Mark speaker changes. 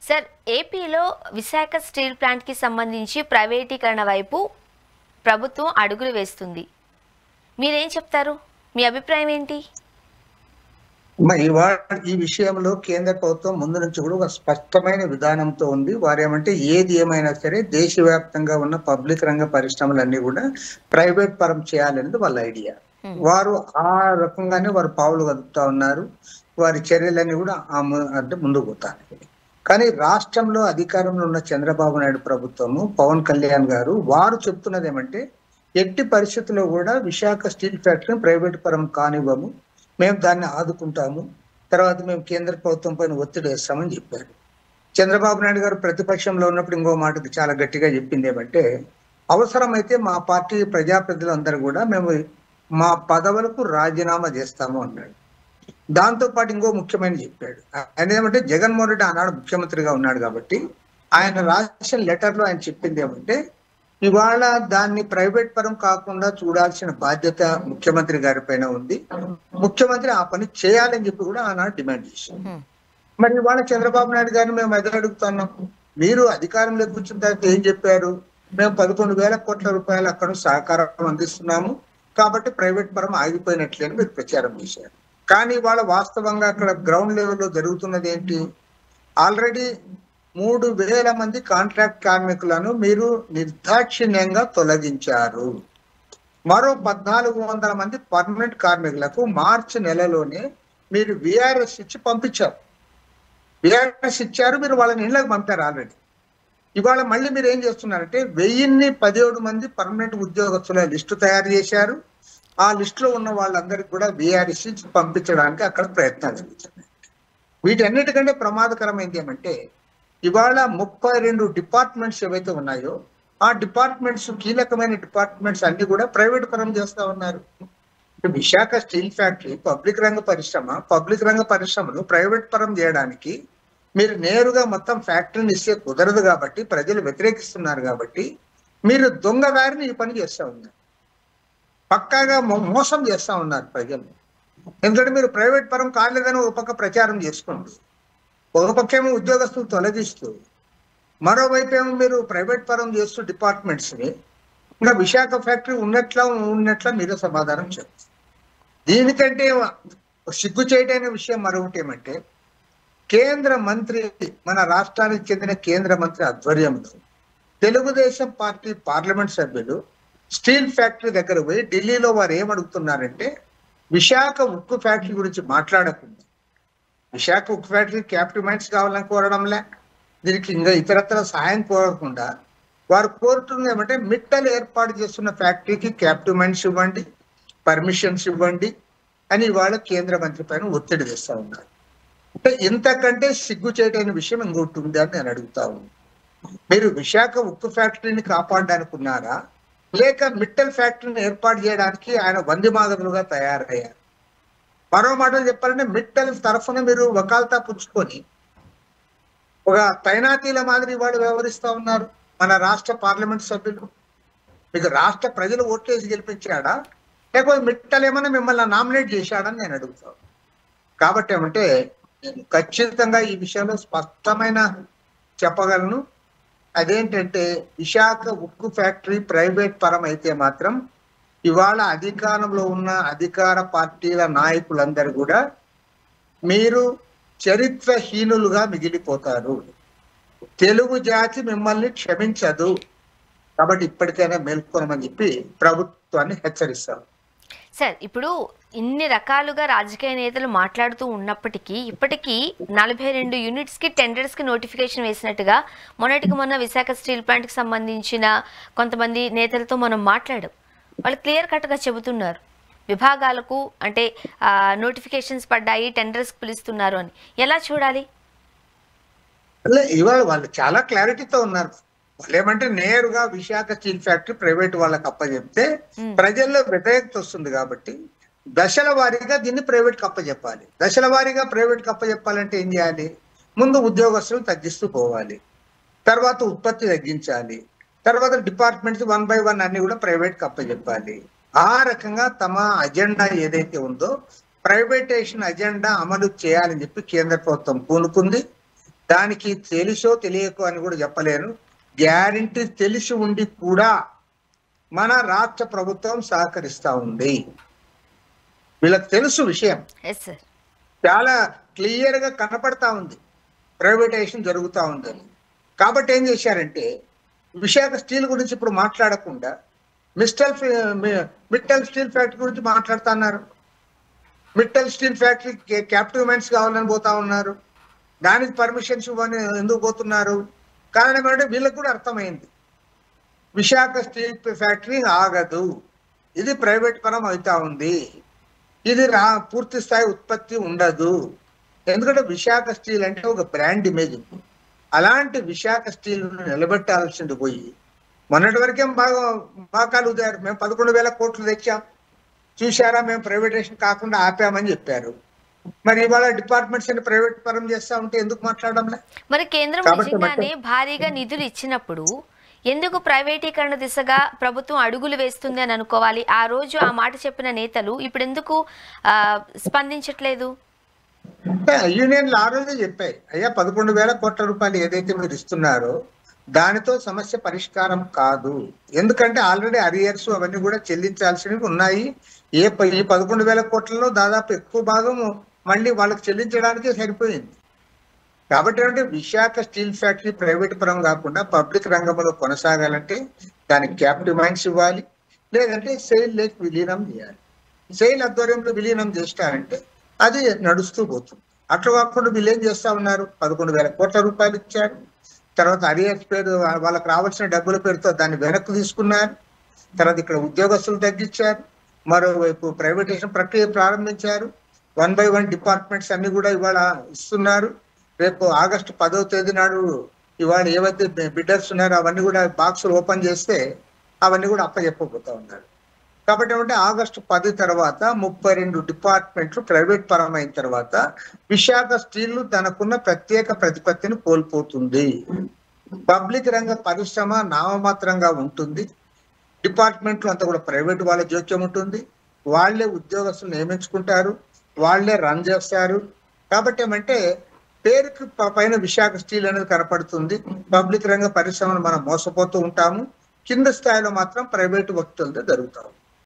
Speaker 1: Sir, ఏపీలో Visakha steel ప్లాంట్కి సంబంధించి ప్రైవేటీకరణ వైపు ప్రభుత్వం అడుగులు వేస్తుంది. మీరేం చెప్తారు? మీ అభిప్రాయం ఏంటి?
Speaker 2: ఈ విషయంలో కేంద్ర ప్రభుత్వం ముందు నుంచి కూడా ఒక స్పష్టమైన విధానంతో ఉంది. వారు ఏమంటే ఏది ఏమైనా సరే దేశవ్యాప్తంగా ఉన్న పబ్లిక్ రంగ పరిశ్రమలన్నీ కూడా ప్రైవేట్ పరం చేయాలనేది వాళ్ళ ఐడియా. వారు ఆ రకంగానే వారు పావులు కదుపుతా ఉన్నారు. వారి చర్యలన్నీ కూడా అంటే ముందుకు పోతారు. కానీ రాష్ట్రంలో అధికారంలో ఉన్న చంద్రబాబు నాయుడు ప్రభుత్వము, పవన్ కళ్యాణ్ గారు వారు చెప్తున్నది ఏమంటే ఎట్టి పరిస్థితుల్లో కూడా విశాఖ స్టీల్ ఫ్యాక్టరీని ప్రైవేట్ పరం కానివ్వము, మేము దాన్ని ఆదుకుంటాము, తర్వాత మేము కేంద్ర ప్రభుత్వం పైన ఒత్తిడి వేస్తామని చెప్పారు. చంద్రబాబు నాయుడు గారు ప్రతిపక్షంలో ఉన్నప్పుడు ఇంకో మాటకు చాలా గట్టిగా చెప్పింది ఏమంటే అవసరమైతే మా పార్టీ ప్రజాప్రతినిధులందరూ కూడా మేము మా పదవులకు రాజీనామా చేస్తాము అన్నాడు. దాంతో పాటు ఇంకో ముఖ్యమైన చెప్పాడు. ఆయన ఏమంటే జగన్మోహన్ రెడ్డి ఆనాడు ముఖ్యమంత్రిగా ఉన్నాడు కాబట్టి ఆయన రాసిన లెటర్లో ఆయన చెప్పింది ఏమంటే ఇవాళ దాన్ని ప్రైవేట్ పరం కాకుండా చూడాల్సిన బాధ్యత ముఖ్యమంత్రి గారి పైన ఉంది, ముఖ్యమంత్రి ఆ పని చేయాలని చెప్పి కూడా ఆనాడు డిమాండ్ చేశారు. మరి ఇవాళ చంద్రబాబు నాయుడు గారిని మేము ఎదురు అడుగుతున్నాం, మీరు అధికారంలోకి వచ్చిన తర్వాత ఏం చెప్పారు? మేము 11,000 కోట్ల రూపాయలు అక్కడ సహకారం అందిస్తున్నాము కాబట్టి ప్రైవేట్ పరం ఆగిపోయినట్లే అని మీరు ప్రచారం చేశారు. కానీ వాళ్ళ వాస్తవంగా అక్కడ గ్రౌండ్ లెవెల్లో జరుగుతున్నది ఏంటి? ఆల్రెడీ 3,000 మంది కాంట్రాక్ట్ కార్మికులను మీరు నిర్దాక్షిణ్యంగా తొలగించారు. మరో 1,400 మంది పర్మనెంట్ కార్మికులకు మార్చి నెలలోనే మీరు విఆర్ఎస్ ఇచ్చి పంపించారు. విఆర్ఎస్ ఇచ్చారు, మీరు వాళ్ళని ఇళ్ళకి పంపారు ఆల్రెడీ. ఇవాళ మళ్ళీ మీరు ఏం చేస్తున్నారంటే 1,017 మంది పర్మనెంట్ ఉద్యోగస్తుల లిస్టు తయారు చేశారు. ఆ లిస్ట్ లో ఉన్న వాళ్ళందరికీ కూడా విఆర్ఎస్ ఇచ్చి పంపించడానికి అక్కడ ప్రయత్నాలు జరుగుతున్నాయి. వీటన్నిటికంటే ప్రమాదకరమైంది ఏమంటే ఇవాళ 32 డిపార్ట్మెంట్స్ ఏవైతే ఉన్నాయో ఆ డిపార్ట్మెంట్స్, కీలకమైన డిపార్ట్మెంట్స్ అన్ని కూడా ప్రైవేట్ పరం చేస్తా ఉన్నారు. విశాఖ స్టీల్ ఫ్యాక్టరీ పబ్లిక్ రంగ పరిశ్రమను ప్రైవేట్ పరం చేయడానికి మీరు నేరుగా మొత్తం ఫ్యాక్టరీని ఇస్తే కుదరదు కాబట్టి, ప్రజలు వ్యతిరేకిస్తున్నారు కాబట్టి మీరు దొంగదారిని ఈ పని చేస్తా ఉన్నారు. పక్కాగా మోసం చేస్తా ఉన్నారు ప్రజలు. ఎందుకంటే మీరు ప్రైవేట్ పరం కాలేదని ఒక పక్క ప్రచారం చేసుకోండి, ఒక పక్కేమో ఉద్యోగస్తులు తొలగిస్తూ, మరోవైపు ఏమో మీరు ప్రైవేట్ పరం చేస్తూ డిపార్ట్మెంట్స్ని, ఇంకా విశాఖ ఫ్యాక్టరీ ఉన్నట్ల మీరు సమాధానం చెప్పారు. దీనికంటే సిగ్గు చేయటైన విషయం మరొకటి ఏమంటే కేంద్ర మంత్రి, మన రాష్ట్రానికి చెందిన కేంద్ర మంత్రి ఆధ్వర్యంలో తెలుగుదేశం పార్టీ పార్లమెంట్ సభ్యులు స్టీల్ ఫ్యాక్టరీ దగ్గర పోయి ఢిల్లీలో వారు ఏమడుగుతున్నారంటే విశాఖ ఉక్కు ఫ్యాక్టరీ గురించి మాట్లాడకుండా, విశాఖ ఉక్కు ఫ్యాక్టరీ క్యాపిటల్ మైన్స్ కావాలని కోరడంలే, దీనికి ఇంకా ఇతరత్ర సహాయం కోరకుండా వారు కోరుతుంది ఏమంటే మిట్టలు ఏర్పాటు చేస్తున్న ఫ్యాక్టరీకి క్యాపిటల్ మైన్స్ ఇవ్వండి, పర్మిషన్స్ ఇవ్వండి అని ఇవాళ కేంద్ర మంత్రి పైన ఒత్తిడి తెస్తా ఉన్నారు. అంటే ఇంతకంటే సిగ్గు చేయటైన విషయం ఇంకోటి ఉంది అని నేను అడుగుతా ఉన్నాను. మీరు విశాఖ ఉక్కు ఫ్యాక్టరీని కాపాడడానికి ఉన్నారా, లేక మిట్టల్ ఫ్యాక్టరీని ఏర్పాటు చేయడానికి ఆయన వందిమాగదులుగా తయారయ్యారు? మరో మాటలు చెప్పాలంటే మిట్టల్ తరఫున మీరు వకాల్తా పుచ్చుకొని ఒక తైనాతీల మాదిరి వాళ్ళు వ్యవహరిస్తా ఉన్నారు మన రాష్ట్ర పార్లమెంట్ సభ్యులు. మీకు రాష్ట్ర ప్రజలు ఓట్లేసి గెలిపించాడా, లేకపోతే మిట్టల్ ఏమన్నా మిమ్మల్ని నామినేట్ చేశాడని నేను అడుగుతాను. కాబట్టి ఏమంటే నేను ఖచ్చితంగా ఈ విషయంలో స్పష్టమైన చెప్పగలను. అదేంటంటే విశాఖ ఉక్కు ఫ్యాక్టరీ ప్రైవేట్ పరం అయితే మాత్రం ఇవాళ అధికారంలో ఉన్న అధికార పార్టీల నాయకులందరూ కూడా మీరు చరిత్రహీనులుగా మిగిలిపోతారు. తెలుగు జాతి మిమ్మల్ని క్షమించదు. కాబట్టి ఇప్పటికైనా మేల్కొనమని చెప్పి ప్రభుత్వాన్ని హెచ్చరిస్తారు.
Speaker 1: సార్, ఇప్పుడు ఇన్ని రకాలుగా రాజకీయ నేతలు మాట్లాడుతూ ఉన్నప్పటికీ ఇప్పటికీ 42 యూనిట్స్కి టెండర్స్కి నోటిఫికేషన్ వేసినట్టుగా మొన్నటికి మొన్న విశాఖ స్టీల్ ప్లాంట్కి సంబంధించిన కొంతమంది నేతలతో మనం మాట్లాడాం. వాళ్ళు క్లియర్ కట్గా చెబుతున్నారు విభాగాలకు అంటే నోటిఫికేషన్స్ పడ్డాయి, టెండర్స్కి పిలుస్తున్నారు అని. ఎలా చూడాలి?
Speaker 2: ఇవాళ వాళ్ళు చాలా క్లారిటీతో ఉన్నారు. వాళ్ళు ఏమంటే నేరుగా విశాఖ స్టీల్ ఫ్యాక్టరీ ప్రైవేట్ వాళ్ళకి అప్పచెప్తే ప్రజల్లో వ్యతిరేకత వస్తుంది కాబట్టి దశల వారీగా దీన్ని ప్రైవేట్ కప్పచెప్పాలి. దశల వారీగా ప్రైవేట్ కప్పచెప్పాలంటే ఏం చేయాలి? ముందు ఉద్యోగస్తులను తగ్గిస్తూ పోవాలి, తర్వాత ఉత్పత్తి తగ్గించాలి, తర్వాత డిపార్ట్మెంట్స్ 1 by 1 అన్ని కూడా ప్రైవేట్ కప్పచెప్పాలి. ఆ రకంగా తమ అజెండా ఏదైతే ఉందో ప్రైవేటైజేషన్ అజెండా అమలు చేయాలని చెప్పి కేంద్ర ప్రభుత్వం పూనుకుంది. దానికి తెలుసో తెలియకో అని కూడా చెప్పలేను. గ్యారంటీ తెలిసి ఉండి కూడా మన రాష్ట్ర ప్రభుత్వం సహకరిస్తా ఉంది. వీళ్ళకి తెలుసు విషయం, చాలా క్లియర్ గా కనపడతా ఉంది ప్రైవేటైజేషన్ జరుగుతూ ఉందని. కాబట్టి ఏం చేశారంటే విశాఖ స్టీల్ గురించి ఇప్పుడు మాట్లాడకుండా మిట్టల్ స్టీల్ ఫ్యాక్టరీ గురించి మాట్లాడుతున్నారు. Mittal steel factory capital mines కావాలని పోతా ఉన్నారు. దానికి పర్మిషన్స్ ఇవ్వని ఎందుకు పోతున్నారు? కారణం ఏంటంటే వీళ్ళకి కూడా అర్థమైంది విశాఖ స్టీల్ ఫ్యాక్టరీ ఆగదు, ఇది ప్రైవేట్ పరం అవుతా ఉంది, ఇది పూర్తి స్థాయి ఉత్పత్తి ఉండదు. ఎందుకంటే విశాఖ స్టీల్ అంటే ఒక బ్రాండ్ ఇమేజ్. అలాంటి విశాఖ స్టీల్ నిలబెట్టాల్సింది పోయి మొన్నటి వరకేం బాగా ఉదారు. మేము 11,000 కోట్లు తెచ్చాం, చూశారా మేము ప్రైవేటైజేషన్ కాకుండా ఆపామని చెప్పారు. మరి ఇవాళ డిపార్ట్మెంట్స్ అని ప్రైవేట్ పరం చేస్తా ఉంటే ఎందుకు మాట్లాడడంలే?
Speaker 1: మరి కేంద్రం నిజంగానే భారీగా నిధులు ఇచ్చినప్పుడు ఎందుకు ప్రైవేటీకరణ దిశగా ప్రభుత్వం అడుగులు వేస్తుంది అని అనుకోవాలి? ఆ రోజు ఆ మాట చెప్పిన నేతలు ఇప్పుడు ఎందుకు స్పందించట్లేదు?
Speaker 2: యూనియన్లు ఆ రోజే చెప్పాయి, అయ్యా 11,000 కోట్ల రూపాయలు ఏదైతే మీరు ఇస్తున్నారో దానితో సమస్య పరిష్కారం కాదు. ఎందుకంటే ఆల్రెడీ అరియర్స్ అవన్నీ కూడా చెల్లించాల్సినవి ఉన్నాయి. ఈ 11,000 కోట్లలో దాదాపు ఎక్కువ భాగం మళ్ళీ వాళ్ళకి చెల్లించడానికే సరిపోయింది. కాబట్టి అంటే విశాఖ స్టీల్ ఫ్యాక్టరీ ప్రైవేట్ పరం కాకుండా పబ్లిక్ రంగంలో కొనసాగాలంటే దానికి క్యాపిటల్ మైన్స్ ఇవ్వాలి, లేదంటే సెయిల్ లేక్ విలీనం చేయాలి. సెయిల్ ఆధ్వర్యంలో విలీనం చేస్తారంటే అది నడుస్తూ పోతుంది. అట్లా కాకుండా వీళ్ళు ఏం చేస్తా ఉన్నారు, 11,000 కోట్ల రూపాయలు ఇచ్చారు, తర్వాత అరియర్స్ పేరు వాళ్ళకి రావాల్సిన డబ్బుల పేరుతో దాన్ని వెనక్కి తీసుకున్నారు, తర్వాత ఇక్కడ ఉద్యోగస్తులు తగ్గించారు, మరోవైపు ప్రైవేటైజేషన్ ప్రక్రియ ప్రారంభించారు. 1 by 1 డిపార్ట్మెంట్స్ అన్ని కూడా ఇవాళ ఇస్తున్నారు. రేపు ఆగస్టు 10వ తేదీ నాడు ఇవాళ ఏవైతే బిడ్డర్స్ ఉన్నారో అవన్నీ కూడా బాక్సులు ఓపెన్ చేస్తే అవన్నీ కూడా అప్పచెప్పబోతా ఉన్నారు. కాబట్టి ఏమంటే ఆగస్టు 10 తర్వాత 32 డిపార్ట్మెంట్లు ప్రైవేట్ పరమైన తర్వాత విశాఖ స్టీల్ తనకున్న ప్రత్యేక ప్రతిపత్తిని కోల్పోతుంది. పబ్లిక్ రంగ పరిశ్రమ నామమాత్రంగా ఉంటుంది. డిపార్ట్మెంట్లు అంతా కూడా ప్రైవేట్ వాళ్ళ జోక్యం ఉంటుంది. వాళ్లే ఉద్యోగస్తులు నియమించుకుంటారు, వాళ్లే రన్ చేస్తారు. కాబట్టి ఏమంటే పేరుకి పైన విశాఖ స్టీల్ అనేది కనపడుతుంది. పబ్లిక్ రంగ పరిశ్రమను మనం మోసపోతూ ఉంటాము, కింద స్థాయిలో మాత్రం ప్రైవేటు వ్యక్తులతో జరుగుతాం.